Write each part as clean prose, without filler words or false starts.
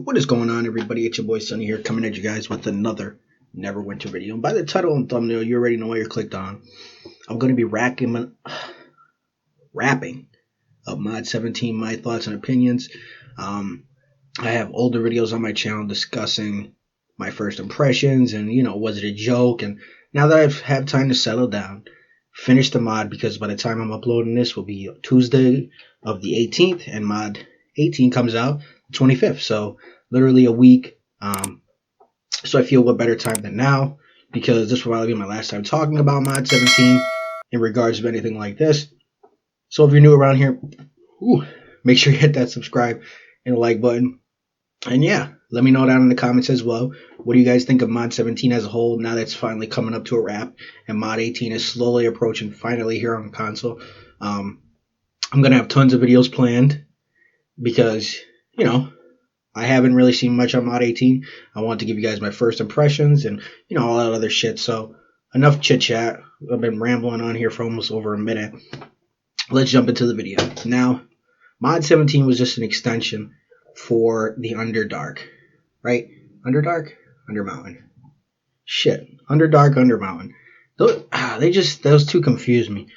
What is going on, everybody? It's your boy Sunny here, coming at you guys with another Neverwinter video. And by the title and thumbnail, you already know what you're clicked on. I'm going to be wrapping up Mod 17, my thoughts and opinions. I have older videos on my channel discussing my first impressions and, was it a joke? And now that I've had time to settle down, finish the mod, because by the time I'm uploading this will be Tuesday of the 18th, and Mod 18 comes out the 25th. So literally a week. So I feel what better time than now, because this will probably be my last time talking about Mod 17 in regards to anything like this. So if you're new around here, make sure you hit that subscribe and like button. And yeah, let me know down in the comments as well. What do you guys think of Mod 17 as a whole, now that's finally coming up to a wrap and Mod 18 is slowly approaching finally here on console? I'm going to have tons of videos planned because, I haven't really seen much on Mod 18. I want to give you guys my first impressions and, all that other shit. So enough chit chat. I've been rambling on here for almost over a minute. Let's jump into the video. Now, Mod 17 was just an extension for the Underdark, right? Undermountain. Shit. Undermountain. Those two confuse me.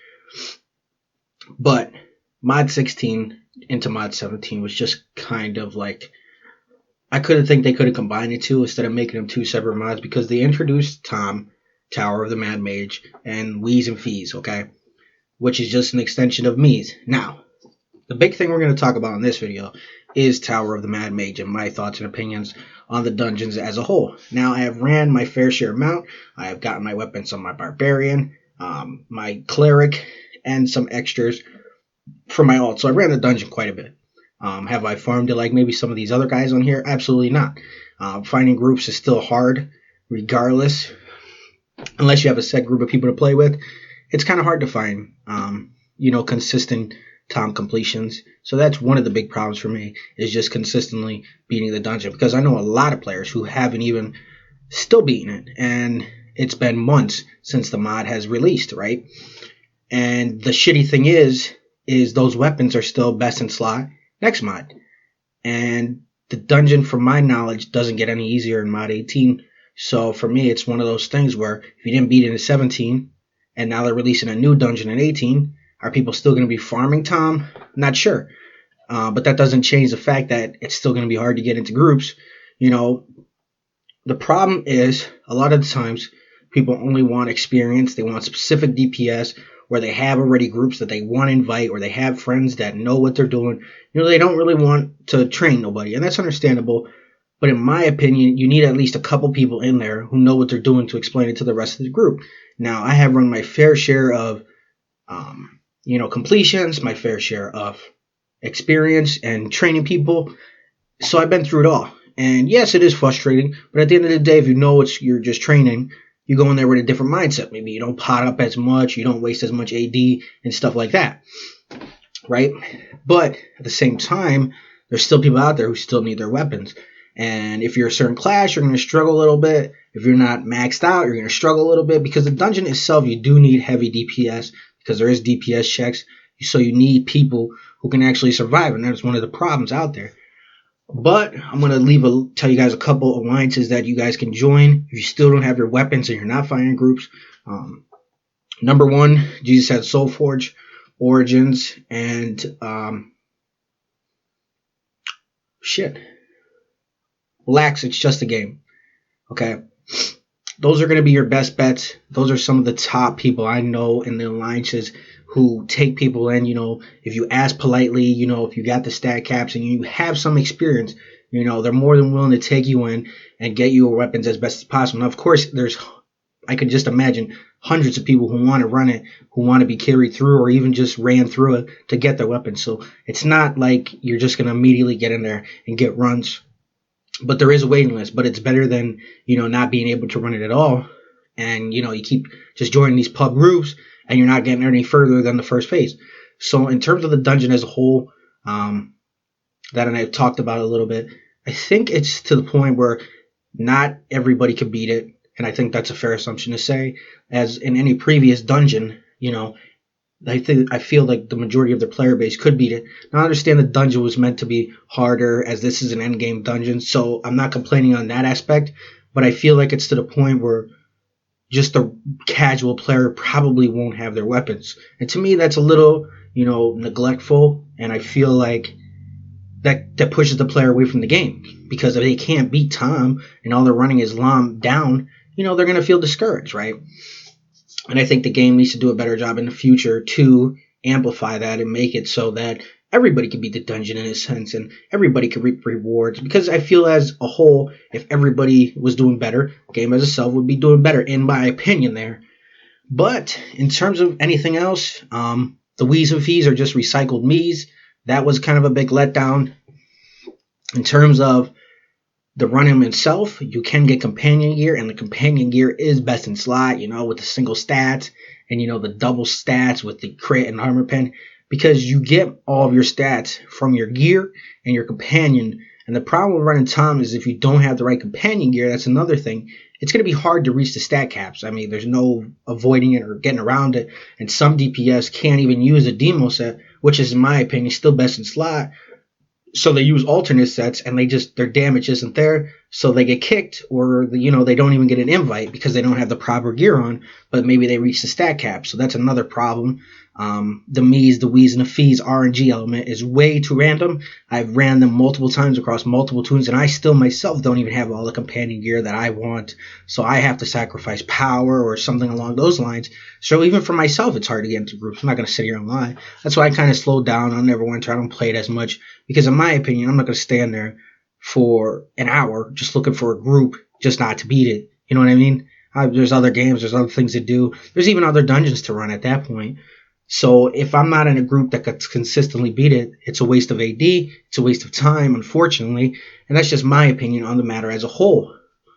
But Mod 16 into Mod 17 was just kind of like, I think they could have combined the two instead of making them two separate mods, because they introduced Tom, Tower of the Mad Mage, and Wheeze and Fees, okay? Which is just an extension of Mees. Now, the big thing we're going to talk about in this video is Tower of the Mad Mage and my thoughts and opinions on the dungeons as a whole. Now, I have ran my fair share amount. I have gotten my weapons on my Barbarian, my Cleric, and some extras for my alt. So I ran the dungeon quite a bit. Have I farmed it like maybe some of these other guys on here? Absolutely not. Finding groups is still hard, regardless. Unless you have a set group of people to play with, it's kind of hard to find, consistent Tom completions. So that's one of the big problems for me, is just consistently beating the dungeon. Because I know a lot of players who haven't even still beaten it. And it's been months since the mod has released, right? And the shitty thing is those weapons are still best in slot next mod. And the dungeon, from my knowledge, doesn't get any easier in Mod 18. So for me, it's one of those things where if you didn't beat it in 17, and now they're releasing a new dungeon in 18, are people still going to be farming Tom? Not sure. But that doesn't change the fact that it's still going to be hard to get into groups. The problem is, a lot of the times, people only want experience. They want specific DPS, where they have already groups that they want to invite, or they have friends that know what they're doing. They don't really want to train nobody, and that's understandable. But in my opinion, you need at least a couple people in there who know what they're doing to explain it to the rest of the group. Now, I have run my fair share of, completions, my fair share of experience and training people. So I've been through it all. And yes, it is frustrating, but at the end of the day, if you know you're just training, you go in there with a different mindset. Maybe you don't pot up as much, you don't waste as much AD and stuff like that, right? But at the same time, there's still people out there who still need their weapons. And if you're a certain class, you're going to struggle a little bit. If you're not maxed out, you're going to struggle a little bit, because the dungeon itself, you do need heavy DPS, because there is DPS checks. So you need people who can actually survive, and that's one of the problems out there. But I'm going to tell you guys a couple alliances that you guys can join if you still don't have your weapons and you're not finding groups. Number one, Jesus had Soulforge, Origins, and Relax, it's just a game. Okay. Those are going to be your best bets. Those are some of the top people I know in the alliances who take people in. If you ask politely, if you got the stat caps and you have some experience, they're more than willing to take you in and get you weapons as best as possible. Now, of course, I could just imagine hundreds of people who want to run it, who want to be carried through, or even just ran through it to get their weapons. So it's not like you're just going to immediately get in there and get runs. But there is a waiting list, but it's better than, not being able to run it at all. And, you keep just joining these pub groups and you're not getting any further than the first phase. So in terms of the dungeon as a whole, that I've talked about a little bit, I think it's to the point where not everybody can beat it. And I think that's a fair assumption to say. As in any previous dungeon, I feel like the majority of their player base could beat it. Now I understand the dungeon was meant to be harder as this is an end game dungeon, so I'm not complaining on that aspect, but I feel like it's to the point where just a casual player probably won't have their weapons. And to me that's a little, neglectful, and I feel like that pushes the player away from the game, because if they can't beat Tom and all they're running is Lom down, they're going to feel discouraged, right? And I think the game needs to do a better job in the future to amplify that and make it so that everybody can beat the dungeon in a sense and everybody can reap rewards. Because I feel as a whole, if everybody was doing better, the game as itself would be doing better, in my opinion there. But in terms of anything else, the Wheeze and Fees are just recycled Miis. That was kind of a big letdown. In terms of the run-in itself, you can get companion gear, and the companion gear is best in slot, with the single stats and, the double stats with the crit and armor pen, because you get all of your stats from your gear and your companion. And the problem with running Tom is if you don't have the right companion gear, that's another thing. It's going to be hard to reach the stat caps. I mean, there's no avoiding it or getting around it. And some DPS can't even use a demo set, which is, in my opinion, still best in slot. So they use alternate sets, and their damage isn't there, so they get kicked, or they don't even get an invite because they don't have the proper gear on, but maybe they reach the stat cap. So that's another problem. The Miis, the Wheeze, and the Fees RNG element is way too random. I've ran them multiple times across multiple tunes, and I still myself don't even have all the companion gear that I want. So I have to sacrifice power or something along those lines. So even for myself, it's hard to get into groups. I'm not going to sit here and lie. That's why I kind of slowed down on Neverwinter. I don't play it as much because, in my opinion, I'm not going to stand there for an hour just looking for a group just not to beat it. You know what I mean? There's other games. There's other things to do. There's even other dungeons to run at that point. So if I'm not in a group that could consistently beat it, it's a waste of AD, it's a waste of time, unfortunately, and that's just my opinion on the matter as a whole.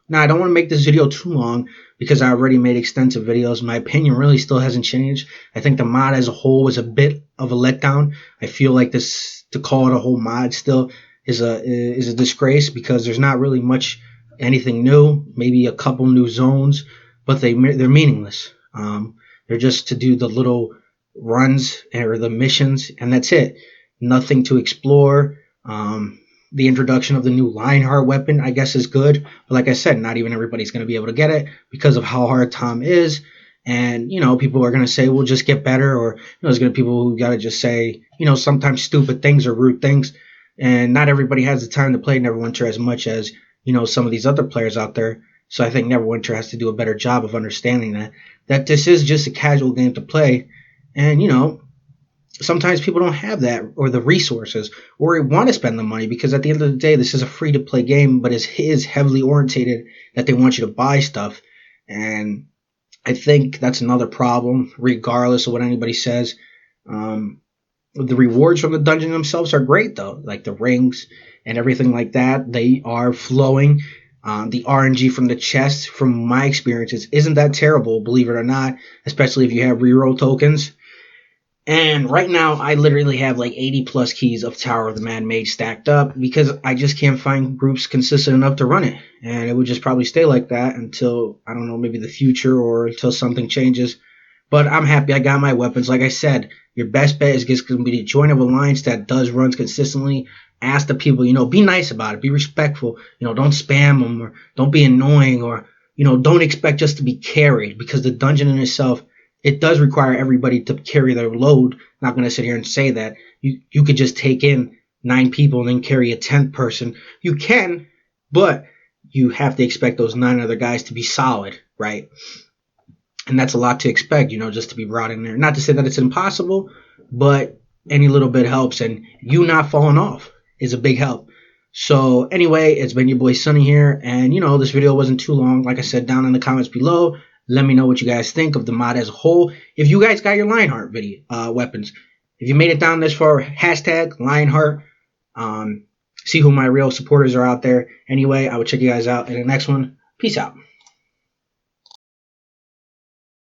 Now, I don't want to make this video too long because I already made extensive videos. My opinion really still hasn't changed. I think the mod as a whole was a bit of a letdown. I feel like to call it a whole mod still is a disgrace, because there's not really much anything new, maybe a couple new zones, but they're meaningless. They're just to do the little runs or the missions, and that's it. Nothing to explore. The introduction of the new Lionheart weapon, I guess, is good, but like I said, not even everybody's going to be able to get it because of how hard Tom is. And people are going to say, "We'll just get better," or there's going to be people who got to just say, sometimes stupid things or rude things. And not everybody has the time to play Neverwinter as much as some of these other players out there. So I think Neverwinter has to do a better job of understanding that this is just a casual game to play. And, sometimes people don't have that or the resources or want to spend the money, because at the end of the day, this is a free-to-play game, but it is heavily orientated that they want you to buy stuff. And I think that's another problem, regardless of what anybody says. The rewards from the dungeon themselves are great, though, like the rings and everything like that. They are flowing. The RNG from the chest, from my experiences, isn't that terrible, believe it or not, especially if you have reroll tokens. And right now, I literally have like 80 plus keys of Tower of the Mad Mage stacked up because I just can't find groups consistent enough to run it. And it would just probably stay like that until, I don't know, maybe the future or until something changes. But I'm happy I got my weapons. Like I said, your best bet is just going to be to join an alliance that does runs consistently. Ask the people, be nice about it. Be respectful. Don't spam them, or don't be annoying, or, don't expect just to be carried, because the dungeon in itself, it does require everybody to carry their load. I'm not going to sit here and say that. You could just take in 9 people and then carry a 10th person. You can, but you have to expect those 9 other guys to be solid, right? And that's a lot to expect, just to be brought in there. Not to say that it's impossible, but any little bit helps, and you not falling off is a big help. So anyway, it's been your boy Sonny here, and this video wasn't too long. Like I said, down in the comments below, let me know what you guys think of the mod as a whole. If you guys got your Lionheart weapons, if you made it down this far, hashtag Lionheart. See who my real supporters are out there. Anyway, I will check you guys out in the next one. Peace out.